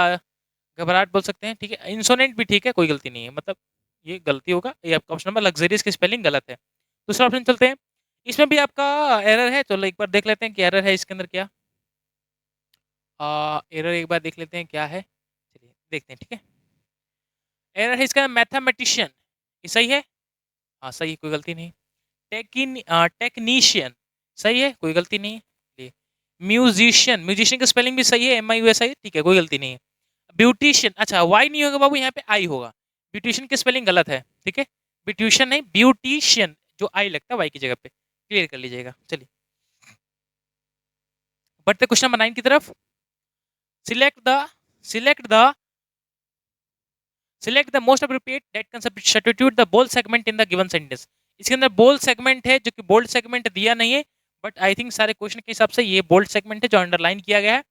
घबराहट बोल सकते हैं। ठीक है, इंसोनेंट भी ठीक है, कोई गलती नहीं है, मतलब ये गलती होगा। ये आपका ऑप्शन नंबर लग्जरियस की स्पेलिंग गलत है। दूसरा ऑप्शन चलते हैं, इसमें भी आपका एरर है। चलो एक बार देख लेते हैं कि एरर है इसके अंदर क्या। एरर एक बार देख लेते हैं क्या है, चलिए देखते हैं। ठीक है, एरर है इसका मैथमेटिशियन, ये सही है, हाँ सही है, कोई गलती नहीं। टेक्नीशियन सही है, कोई गलती नहीं है। म्यूजिशियन, म्यूजिशियन का स्पेलिंग भी सही है, MIUSI, ठीक है, कोई गलती नहीं है। ब्यूटिशियन, अच्छा वाई नहीं होगा बाबू, यहाँ पे आई होगा। ब्यूटिशियन की स्पेलिंग गलत है। ठीक है, ब्यूटिशियन नहीं, ब्यूटिशियन, जो आई लगता है वाई की जगह पे, क्लियर कर लीजिएगा। चलिए बढ़ते क्वेश्चन नंबर 9 की तरफ। Select the select the select the most appropriate that can substitute the bold segment in the given sentence. इसके अंदर बोल्ड सेगमेंट है, जो कि बोल्ड सेगमेंट दिया नहीं है, बट आई थिंक सारे क्वेश्चन के हिसाब से ये बोल्ड सेगमेंट है जो अंडरलाइन किया गया है।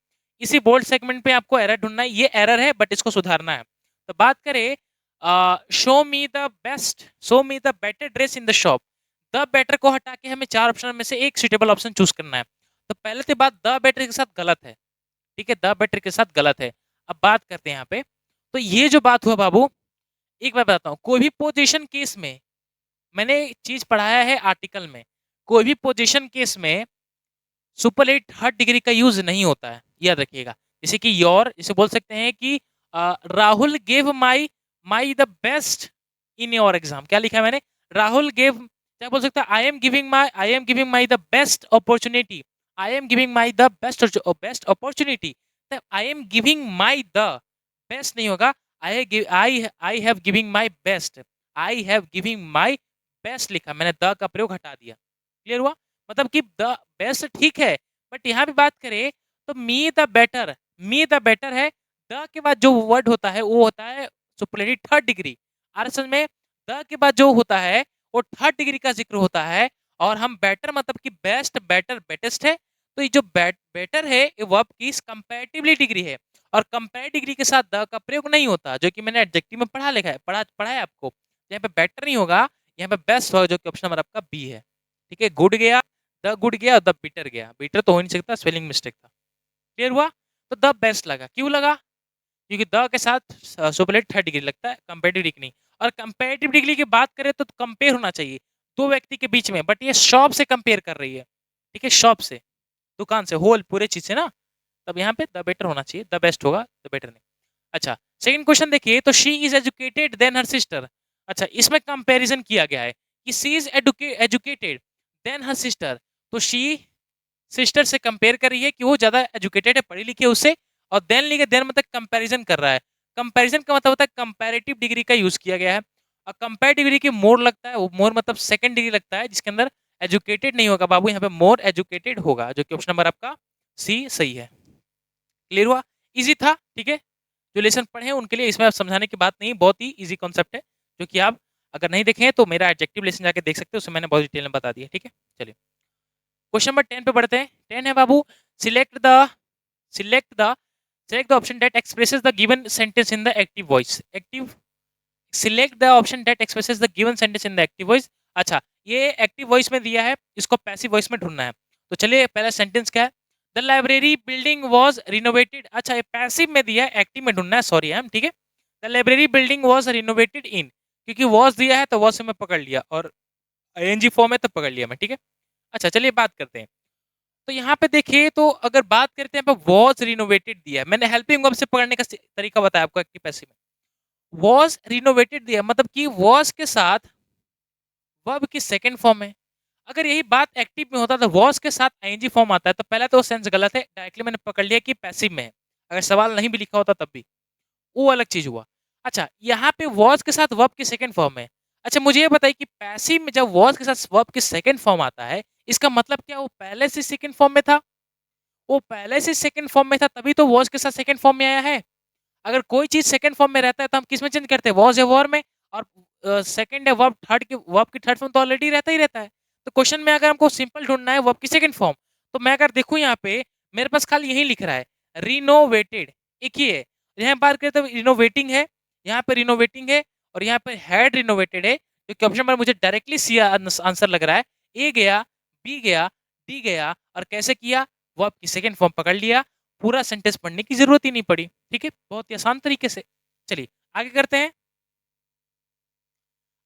इसी बोल्ड सेगमेंट पे आपको एरर ढूंढना है, ये एरर है बट इसको सुधारना है। तो बात करें show me the best, show me the better dress in the shop. The better को हटा के हमें 4 ऑप्शन में से एक सुटेबल ऑप्शन चूज करना है। तो पहले तो बात द बेटर के साथ गलत है। ठीक है, द बेटर के साथ गलत है। अब बात करते हैं यहाँ पे, तो ये जो बात हुआ बाबू, एक बार बताता हूँ, कोई भी पोजीशन केस में, मैंने चीज पढ़ाया है आर्टिकल में, कोई भी पोजीशन केस में सुपरलेट थर्ड डिग्री का यूज नहीं होता है, याद रखिएगा। जैसे कि योर, इसे बोल सकते हैं कि Rahul gave my my the best in your exam. क्या लिखा है मैंने, राहुल गेव, क्या बोल सकते हैं, I am giving my the best opportunity, I am giving my the best best opportunity. I am giving my the best नहीं होगा, I have giving my best, I have giving my best लिखा मैंने, the का प्रयोग हटा दिया। Clear हुआ, मतलब कि द बेस्ट ठीक है, बट यहाँ भी बात करें तो me the better, me the better है, द के बाद जो वर्ड होता है वो होता है सुपरलेटिव थर्ड डिग्री। और असल में द के बाद जो होता है वो थर्ड डिग्री का जिक्र होता है, और हम बेटर मतलब कि बेस्ट, बेटर, बेटेस्ट है। तो ये जो बेटर है ये वर्ब की कंपैरेटिवली डिग्री है, और कंपेयर डिग्री के साथ द का प्रयोग नहीं होता, जो कि मैंने एडजेक्टिव में पढ़ा लिखा है, पढ़ा है आपको। यहाँ पे बेटर नहीं होगा, यहाँ पे बेस्ट होगा, जो कि ऑप्शन नंबर आपका बी है। ठीक है, गुड गया, द गुड गया, द बिटर गया, बिटर तो हो नहीं सकता, स्पेलिंग मिस्टेक था। क्लियर हुआ, तो द बेस्ट लगा, क्यों लगा, क्योंकि द के साथ सुपरलेटिव थर्ड डिग्री लगता है, कंपेरेटिव डिग्री नहीं। और कंपेरेटिव डिग्री की बात करें तो कंपेयर होना चाहिए दो व्यक्ति के बीच में, बट ये शॉप से कंपेयर कर रही है। ठीक है, शॉप से, दुकान से, होल पूरे चीज से ना, तब यहाँ पे द बेटर होना चाहिए, द बेस्ट होगा, द बेटर नहीं। अच्छा सेकंड क्वेश्चन देखिए, तो she is educated then her sister. अच्छा इसमें कंपैरिजन किया गया है कि she is educated then her sister, तो शी सिस्टर से कंपेयर कर रही है कि वो ज्यादा एजुकेटेड है, पढ़ी लिखी है उससे, और देन लिखे, देन मतलब कंपैरिजन कर रहा है। कंपैरिजन का मतलब होता है कंपैरेटिव डिग्री का यूज किया गया है, और कंपेयर डिग्री की मोर लगता है, वो मोर मतलब सेकंड डिग्री लगता है, जिसके अंदर एजुकेटेड नहीं होगा बाबू, यहाँ पे मोर एजुकेटेड होगा, जो कि ऑप्शन नंबर आपका सी सही है। क्लियर हुआ, इजी था। ठीक है, जो लेसन पढ़े हैं उनके लिए इसमें समझाने की बात नहीं, बहुत ही इजी कॉन्सेप्ट है, जो कि आप अगर नहीं देखे हैं तो मेरा एडजेक्टिव लेसन जाके देख सकते हो, उसमें मैंने बहुत डिटेल में बता दिया। ठीक है, चलिए क्वेश्चन नंबर 10 पे बढ़ते हैं। 10 है बाबू, select the select the select the option that expresses the given sentence in the active voice. Active, select the option that expresses the given sentence in the active voice. अच्छा ये active voice में दिया है, इसको passive voice में ढूंढना है। तो चलिए पहला सेंटेंस क्या है, the library building was renovated. अच्छा ये पैसिव में दिया है, एक्टिव में ढूंढना है, सॉरी मैम। ठीक है, the library building was renovated in, क्योंकि वॉज दिया है तो वॉज से मैं पकड़ लिया, और ING फॉर्म है तो पकड़ लिया मैं। ठीक है, अच्छा चलिए बात करते हैं। तो यहाँ पे देखिए, तो अगर बात करते हैं वॉज रिनोवेटेड दिया है, मैंने हेल्पिंग वर्ब से पकड़ने का तरीका बताया आपको एक्टिव पैसिव में। वॉज रिनोवेटेड दिया, मतलब कि वॉज के साथ वर्ब की सेकंड फॉर्म है। अगर यही बात एक्टिव में होता तो वॉज के साथ आईएनजी फॉर्म आता है, तो पहला तो सेंस गलत है, डायरेक्टली मैंने पकड़ लिया कि पैसिव में है। अगर सवाल नहीं भी लिखा होता तब भी वो अलग चीज हुआ। अच्छा, यहाँ पे वॉज के साथ वर्ब की सेकंड फॉर्म है। अच्छा, मुझे ये बताइए कि पैसिव में जब वॉज के साथ वर्ब की सेकंड फॉर्म आता है, इसका मतलब क्या वो पहले से सेकंड फॉर्म में था? वो पहले से सेकंड फॉर्म में था तभी तो वॉज के साथ सेकंड फॉर्म में आया है। अगर कोई चीज सेकंड फॉर्म में रहता है तो हम किस में चेंज करते हैं? वॉज या वॉर में। और सेकंड या वर्ब की थर्ड फॉर्म तो ऑलरेडी रहता ही रहता है। तो क्वेश्चन में अगर हमको सिंपल ढूंढना है वर्ब की सेकंड फॉर्म, तो मैं अगर देखूं यहाँ पे मेरे पास खाली यही लिख रहा है, रिनोवेटेड, एक ही है। यहाँ बात करें तो रिनोवेटिंग है, यहाँ पे रिनोवेटिंग है, और यहाँ पे हैड रिनोवेटेड है, जो कि ऑप्शन पर मुझे डायरेक्टली सी आंसर लग रहा है। ए गया, बी गया, डी गया, और कैसे किया? वर्ब की सेकंड फॉर्म पकड़ लिया, पूरा सेंटेंस पढ़ने की जरूरत ही नहीं पड़ी। ठीक है, बहुत ही आसान तरीके से। चलिए आगे करते हैं।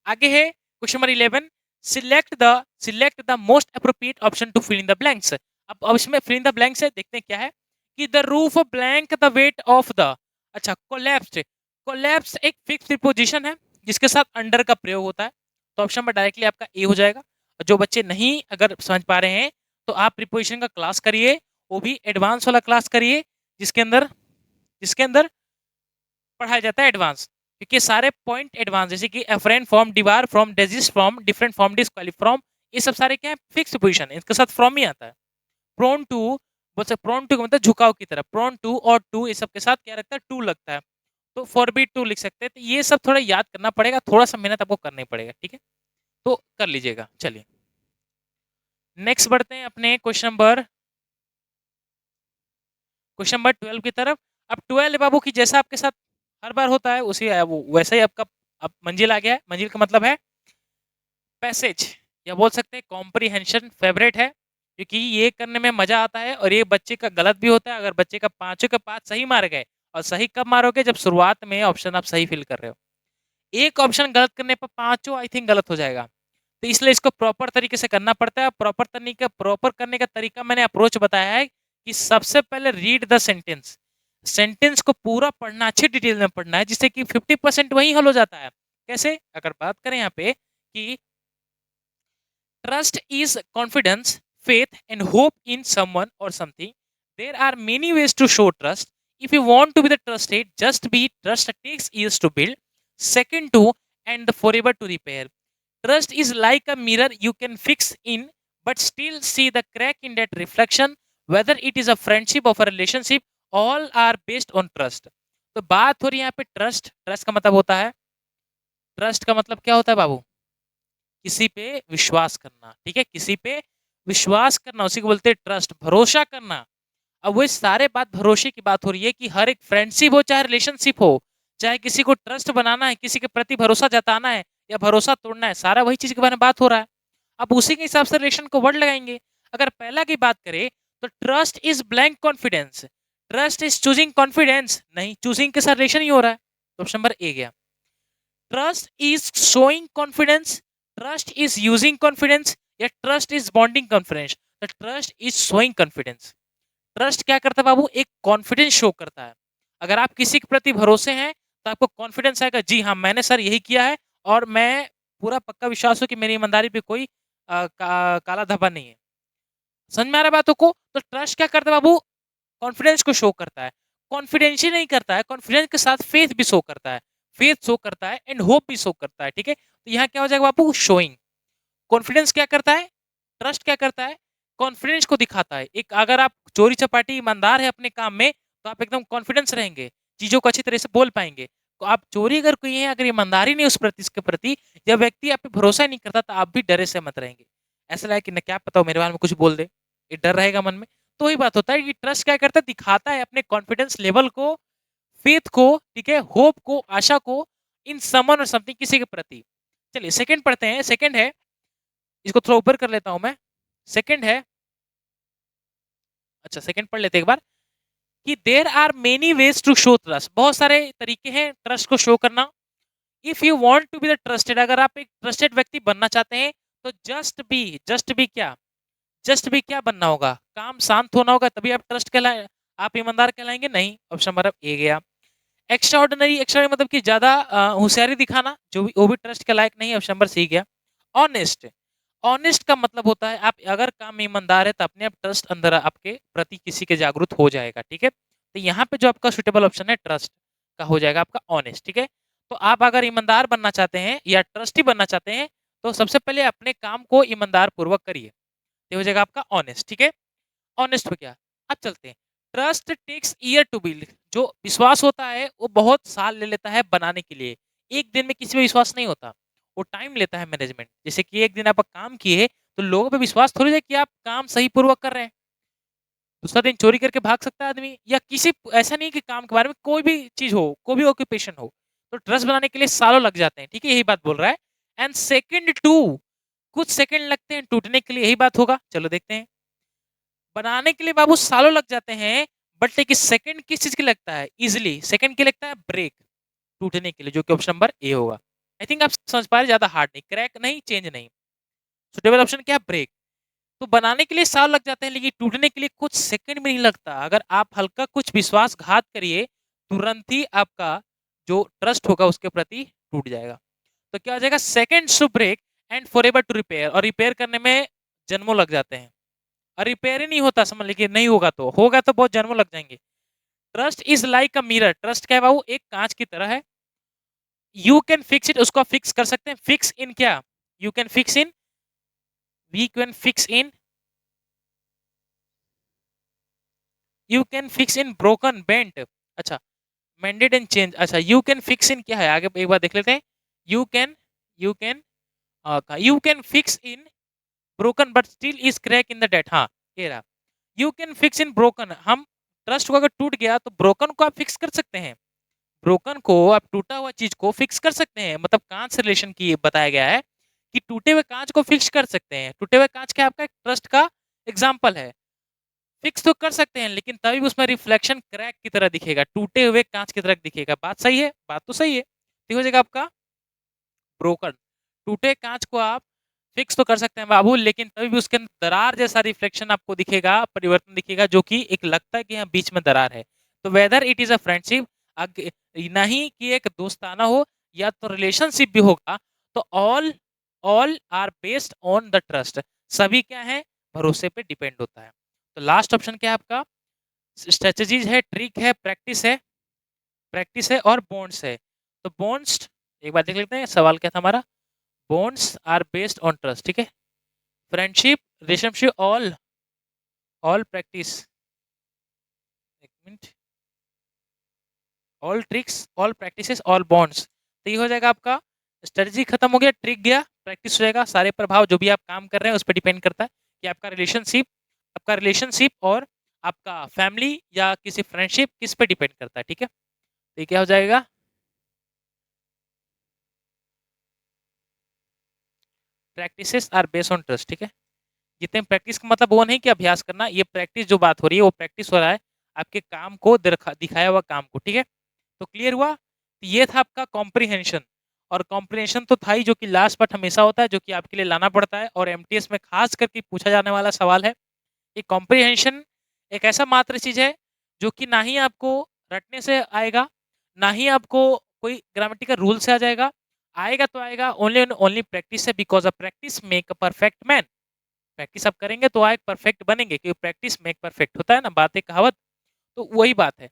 आगे है question number 11, select the most appropriate option to fill in the blanks. अब इसमें फिल इन द ब्लैंक्स है, देखते हैं क्या है कि the roof blank the weight of the. अच्छा, कोलैप्स्ड, कोलैप्स एक फिक्स प्रीपोजिशन है जिसके साथ अंडर का प्रयोग होता है, तो ऑप्शन में डायरेक्टली आपका ए हो जाएगा। जो बच्चे नहीं अगर समझ पा रहे हैं तो आप प्रीपोजिशन का क्लास करिए, वो भी एडवांस वाला क्लास करिए, जिसके अंदर पढ़ाया जाता है एडवांस, क्योंकि सारे पॉइंट एडवांस, जैसे कि एफरेन form, debar form, desist form, different form, disqualify form, ये सब सारे क्या है? फिक्स पोजीशन है, इसके साथ फॉर्म ही आता है। प्रोन टू, बोल प्रोन टू मतलब झुकाव की तरफ, प्रोन टू और टू ये सब के साथ क्या लगता है? टू लगता है, तो फॉरबिड टू लिख सकते हैं। तो ये सब थोड़ा याद करना पड़ेगा, थोड़ा सा मेहनत आपको करनी पड़ेगा, ठीक है, तो कर लीजिएगा। चलिए नेक्स्ट बढ़ते हैं अपने क्वेश्चन नंबर 12 की तरफ। अब 12 बाबू की जैसा आपके साथ हर बार होता है उसी वो वैसा ही आपका अब मंजिल आ गया है। मंजिल का मतलब है पैसेज, या बोल सकते हैं कॉम्प्रीहेंशन फेवरेट है, क्योंकि ये करने में मजा आता है और ये बच्चे का गलत भी होता है। अगर बच्चे का पांचों के पांच सही मार गए, और सही कब मारोगे? जब शुरुआत में ऑप्शन आप सही फिल कर रहे हो। एक ऑप्शन गलत करने पर पांचों आई थिंक गलत हो जाएगा, तो इसलिए इसको प्रॉपर तरीके से करना पड़ता है। प्रॉपर करने का तरीका मैंने अप्रोच बताया है कि सबसे पहले रीड द सेंटेंस, सेंटेंस को पूरा पढ़ना, अच्छी डिटेल में पढ़ना है, जिससे कि 50% वही हल हो जाता है। कैसे? अगर बात करें यहाँ पे कि trust is confidence, faith and hope in someone और something. There are many ways to show trust. If you want to be the trusted, just be trust takes years to build, second to and forever to repair. Trust is like a mirror you can fix in, but still see the crack in that reflection. Whether it is a friendship or a relationship, all are based on trust. तो बात हो रही है यहाँ पे trust. Trust का मतलब होता है, ट्रस्ट का मतलब क्या होता है बाबू? किसी पे विश्वास करना, ठीक है, किसी पे विश्वास करना, उसी को बोलते हैं ट्रस्ट, भरोसा करना। अब वो सारे बात भरोसे की बात हो रही है कि हर एक फ्रेंडशिप हो चाहे रिलेशनशिप हो, चाहे किसी को ट्रस्ट बनाना है, किसी के प्रति भरोसा जताना है या भरोसा तोड़ना है, सारा वही चीज के बारे में बात हो रहा है। अब उसी के हिसाब से रिलेशन को वर्ड लगाएंगे। अगर पहला की बात करें तो trust is blank confidence, trust is choosing confidence, नहीं, चूजिंग के साथ रिलेशन ही हो रहा है, तो ऑप्शन नंबर ए गया। Trust is showing confidence, trust is using confidence, या trust is bonding confidence? The trust is showing confidence. Trust क्या करता है बाबू? एक कॉन्फिडेंस शो करता है। अगर आप किसी के प्रति भरोसे हैं तो आपको कॉन्फिडेंस आएगा, जी हाँ मैंने सर यही किया है और मैं पूरा पक्का विश्वास हो कि मेरी ईमानदारी पे कोई काला धब्बा नहीं है। समझ में आ रहा है बातों को? तो ट्रस्ट क्या करता है बाबू? कॉन्फिडेंस को शो करता है। कॉन्फिडेंस ही नहीं करता है, कॉन्फिडेंस के साथ फेथ भी शो करता है, फेथ शो करता है एंड होप भी शो करता है, ठीक है। तो यहाँ क्या हो जाएगा बाबू? शोइंग। कॉन्फिडेंस क्या करता है? ट्रस्ट क्या करता है? कॉन्फिडेंस को दिखाता है। एक अगर आप चोरी चपाटी ईमानदार है अपने काम में, तो आप एकदम कॉन्फिडेंस रहेंगे, चीजों को अच्छी तरह से बोल पाएंगे। तो आप चोरी अगर कोई है, अगर ईमानदारी नहीं उस प्रति इसके प्रति, या व्यक्ति आप पे भरोसा नहीं करता, तो आप भी डरे से मत रहेंगे। ऐसा लगा कि न क्या पता हो मेरे बारे में कुछ बोल दे, ये डर रहेगा मन में। तो वही बात होता है कि ट्रस्ट क्या करता है? दिखाता है अपने कॉन्फिडेंस लेवल को, फेथ को, ठीक है, होप को, आशा को, इन समन और समथिंग, किसी के प्रति। चलिए सेकंड पढ़ते हैं। सेकंड है, इसको थोड़ा ऊपर कर लेता हूं मैं। सेकंड है, अच्छा सेकंड पढ़ लेते हैं एक बार, कि there are many ways to show trust. बहुत सारे तरीके हैं ट्रस्ट को शो करना। If you want to be the trusted, अगर आप एक ट्रस्टेड व्यक्ति बनना चाहते हैं तो जस्ट बी क्या बनना होगा? काम शांत होना होगा, तभी आप ट्रस्ट कहलाए, आप ईमानदार कहलाएंगे? नहीं, ऑप्शन नंबर ए गया। एक्स्ट्राऑर्डिनरी मतलब कि ज़्यादा होशियारी दिखाना, वो भी ट्रस्ट के लायक नहीं है। ऑप्शन नंबर सी गया। ऑनेस्ट, ऑनेस्ट का मतलब होता है आप अगर काम में ईमानदार है तो अपने आप ट्रस्ट अंदर आपके प्रति किसी के जागरूक हो जाएगा, ठीक है। तो यहाँ पे जो आपका सुटेबल ऑप्शन है ट्रस्ट का हो जाएगा आपका ऑनेस्ट, ठीक है। तो आप अगर ईमानदार बनना चाहते हैं या ट्रस्टी बनना चाहते हैं तो सबसे पहले अपने काम को ईमानदार पूर्वक करिए, ये हो जाएगा आपका ऑनेस्ट, ठीक है। ऑनेस्ट हो गया। अब चलते हैं, trust takes year to build. जो विश्वास होता है वो बहुत साल ले लेता है बनाने के लिए। एक दिन में किसी पे विश्वास नहीं होता, वो टाइम लेता है मैनेजमेंट। जैसे कि एक दिन आप काम किए तो लोगों पे विश्वास थोड़ी है कि आप काम सही पूर्वक कर रहे हैं। दूसरा दिन चोरी करके भाग सकता है आदमी, या किसी ऐसा नहीं कि काम के बारे में कोई भी चीज हो, कोई भी ऑक्यूपेशन हो, तो ट्रस्ट बनाने के लिए सालों लग जाते हैं, ठीक है, यही बात बोल रहा है। एंड सेकंड टू, कुछ सेकंड लगते हैं टूटने के लिए, यही बात होगा। चलो देखते हैं। बनाने के लिए बाबू सालों लग जाते हैं, बट लेकिन सेकंड किस चीज के लगता है, इजिली सेकंड के लगता है ब्रेक, टूटने के लिए, जो कि ऑप्शन नंबर ए होगा। आई थिंक आप समझ पा रहे, ज्यादा हार्ड नहीं, क्रैक नहीं, चेंज नहीं। सुटेबल ऑप्शन क्या है, ब्रेक। तो बनाने के लिए साल लग जाते हैं लेकिन टूटने के लिए कुछ सेकंड में नहीं लगता। अगर आप हल्का कुछ विश्वासघात करिए, तुरंत ही आपका जो ट्रस्ट होगा उसके प्रति टूट जाएगा। तो क्या हो जाएगा, second to break and forever to repair. और रिपेयर करने में जन्मों लग जाते हैं, और रिपेयर ही नहीं होता, समझ लीजिए, नहीं होगा तो बहुत जन्मों लग जाएंगे। Trust is like a mirror, trust क्या है बाबू, एक कांच की तरह है। यू कैन फिक्स इट, उसको फिक्स कर सकते हैं। फिक्स इन क्या, you can fix in, we can fix in, you can fix in broken bent. अच्छा, मेंडेड एंड चेंज। अच्छा, यू कैन फिक्स इन क्या है, आगे एक बार देख लेते हैं। You can, you can, you can fix in broken but still is crack in the date. हाँ, ये रहा, you can fix in broken. हम ट्रस्ट को अगर टूट गया तो ब्रोकन को आप फिक्स कर सकते हैं, ब्रोकन को आप टूटा हुआ चीज को फिक्स कर सकते हैं। मतलब कांच से रिलेशन की बताया गया है कि टूटे हुए कांच को फिक्स कर सकते हैं। टूटे हुए कांच क्या आपका ट्रस्ट का एग्जाम्पल है। फिक्स तो कर सकते हैं लेकिन तभी भी उसमें रिफ्लेक्शन क्रैक की तरह दिखेगा, टूटे हुए कांच की तरह दिखेगा। बात सही है, बात तो सही है। ठीक हो जाएगा आपका ब्रोकन। टूटे कांच को आप फिक्स तो कर सकते हैं बाबू, लेकिन तभी भी उसके अंदर दरार जैसा रिफ्लेक्शन आपको दिखेगा, परिवर्तन दिखेगा, जो कि एक लगता है कि यहाँ बीच में दरार है। तो whether it is a friendship, नहीं कि एक दोस्ताना हो या तो रिलेशनशिप भी होगा, तो all all are based on the trust. सभी क्या है, भरोसे पे डिपेंड होता है। तो लास्ट ऑप्शन क्या है आपका, स्ट्रेटजीज है, ट्रिक है, प्रैक्टिस है और बॉन्ड्स है। तो बॉन्ड्स एक बार देख लेते हैं, सवाल क्या था हमारा। Bonds are based on trust, ठीक है। Friendship, relationship, all all practice, एक minute, all tricks, all practices, all bonds. तो ये हो जाएगा आपका, स्ट्रेटजी खत्म हो गया, ट्रिक गया, प्रैक्टिस हो जाएगा। सारे प्रभाव जो भी आप काम कर रहे हैं उस पर डिपेंड करता है कि आपका रिलेशनशिप और आपका फैमिली या किसी फ्रेंडशिप किस पे डिपेंड करता है, ठीक है। तो ये क्या हो जाएगा, practices are based on trust, ठीक है। जितने प्रैक्टिस का मतलब वो नहीं कि अभ्यास करना, ये प्रैक्टिस जो बात हो रही है वो प्रैक्टिस हो रहा है आपके काम को दिखाया हुआ काम को, ठीक है। तो क्लियर हुआ। तो ये था आपका कॉम्प्रिहेंशन, और कॉम्प्रिहेंशन तो था ही, जो कि लास्ट पार्ट हमेशा होता है, जो कि आपके लिए लाना पड़ता है और एमटीएस में खास करके पूछा जाने वाला सवाल है। ये कॉम्प्रिहेंशन एक ऐसा मात्र चीज है जो कि ना ही आपको रटने से आएगा, ना ही आपको कोई ग्रामेटिकल रूल से आ जाएगा। आएगा तो आएगा ओनली ओनली प्रैक्टिस से, because of practice make a perfect man. Practice आप करेंगे तो आप परफेक्ट बनेंगे, क्योंकि प्रैक्टिस मेक परफेक्ट होता है ना, बात है, कहावत। तो वही बात है।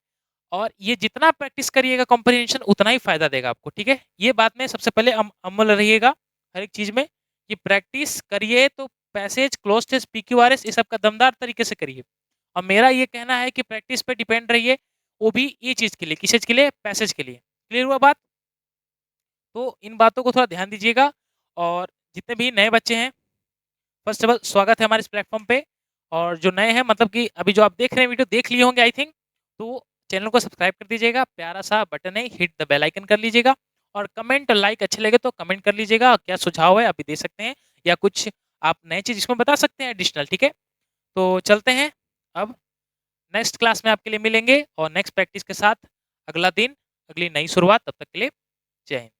और ये जितना प्रैक्टिस करिएगा कॉम्प्रिहेंशन उतना ही फायदा देगा आपको, ठीक है। ये बात में सबसे पहले अमल रहिएगा हर एक चीज में, कि प्रैक्टिस करिए तो पैसेज, क्लोज टेस्ट, पीक्यूआरएस, ये सब का दमदार तरीके से करिए। और मेरा ये कहना है कि प्रैक्टिस पे डिपेंड रहिए, वो भी ये चीज के लिए, किस चीज के लिए, पैसेज के लिए। क्लियर हुआ बात। तो इन बातों को थोड़ा ध्यान दीजिएगा। और जितने भी नए बच्चे हैं, फर्स्ट ऑफ ऑल स्वागत है हमारे इस प्लेटफॉर्म पे। और जो नए हैं, मतलब कि अभी जो आप देख रहे हैं वीडियो देख लिए होंगे आई थिंक, तो चैनल को सब्सक्राइब कर दीजिएगा, प्यारा सा बटन है, हिट द बेल आइकन कर लीजिएगा। और कमेंट लाइक अच्छे लगे तो कमेंट कर लीजिएगा, क्या सुझाव है अभी दे सकते हैं, या कुछ आप नई चीज इसमें बता सकते हैं एडिशनल, ठीक है। तो चलते हैं, अब नेक्स्ट क्लास में आपके लिए मिलेंगे और नेक्स्ट प्रैक्टिस के साथ अगला दिन, अगली नई शुरुआत। तब तक के लिए जय हिंद।